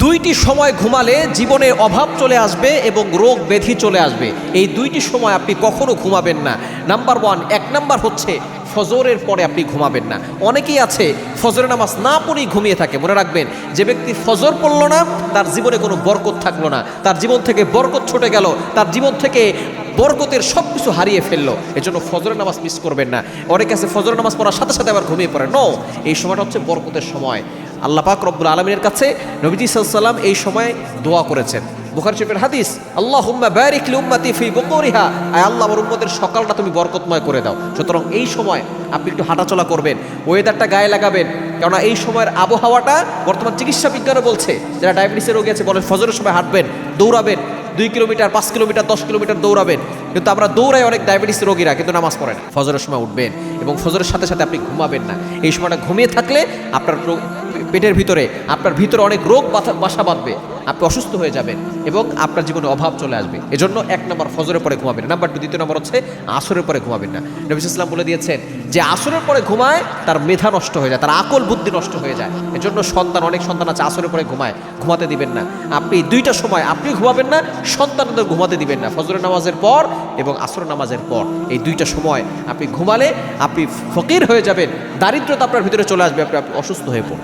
দুইটি সময় ঘুমালে জীবনে অভাব চলে আসবে এবং রোগ ব্যাধি চলে আসবে। এই দুইটি সময় আপনি কখনো ঘুমাবেন না। নাম্বার ওয়ান, এক নাম্বার হচ্ছে ফজরের পরে আপনি ঘুমাবেন না। অনেকেই আছে ফজরের নামাজ না পড়েই ঘুমিয়ে থাকে। মনে রাখবেন, যে ব্যক্তি ফজর পড়লো না তার জীবনে কোনো বরকত থাকলো না, তার জীবন থেকে বরকত ছুটে গেল, তার জীবন থেকে বরকতের সব কিছু হারিয়ে ফেললো। এজন্য ফজরের নামাজ মিস করবেন না। অনেকে আছে ফজরের নামাজ পড়ার সাথে সাথে আবার ঘুমিয়ে পড়ে। নো, এই সময়টা হচ্ছে বরকতের সময়। আল্লাহ পাক রব্বুল আলামিনের কাছে নবীজি সাল্লাল্লাহু আলাইহি ওয়াসাল্লাম এই সময় দোয়া করেছেন। বুখারী শরীফের হাদিস, আল্লাহুম্মা বারিক লি উম্মতি ফি বুকুরিহা, আয় আল্লাহ আমার উম্মতের সকালটা তুমি বরকতময় করে দাও। সুতরাং এই সময় আপনি একটু হাঁটাচলা করবেন, ওয়েদারটা গায়ে লাগাবেন, কেননা এই সময়ের আবহাওয়াটা বর্তমান চিকিৎসা বিজ্ঞানও বলছে, যারা ডায়াবেটিসের রোগী আছে বলেন ফজরের সময় হাঁটবেন, দৌড়াবেন, 2 কিলোমিটার 5 কিলোমিটার 10 কিলোমিটার দৌড়াবেন। কিন্তু আমরা দৌড়াই অনেক ডায়াবেটিস রোগীরা, কিন্তু নামাজ পড়ে না। ফজরের সময় উঠবেন এবং ফজরের সাথে সাথে আপনি ঘুমাবেন না। এই সময়টা ঘুমিয়ে থাকলে আপনার পেটের ভিতরে আপনার ভিতরে অনেক রোগ বাসা বাঁধবে, আপনি অসুস্থ হয়ে যাবেন এবং আপনার জীবনে অভাব চলে আসবে। এজন্য এক নম্বর ফজরের পরে ঘুমাবেন। নাম্বার 2, দ্বিতীয় নম্বর হচ্ছে আসরের পরে ঘুমাবেন না। নবী সাল্লাল্লাহু আলাইহি ওয়াসাল্লাম বলে দিয়েছেন যে আসরের পরে ঘুমায় তার মেধা নষ্ট হয়ে যায়, তার আকল বুদ্ধি নষ্ট হয়ে যায়। এজন্য অনেক সন্তান আছে আসরের পরে ঘুমায়, ঘুমাতে দিবেন না। আপনি দুইটা সময় আপনি ঘুমাবেন না, সন্তানদের ঘুমাতে দিবেন না। ফজরের নামাজের পর এবং আসরের নামাজের পর এই দুইটা সময় আপনি ঘুমালে আপনি ফকির হয়ে যাবেন, দারিদ্রতা আপনার ভিতরে চলে আসবে, আপনি অসুস্থ হয়ে পড়বেন।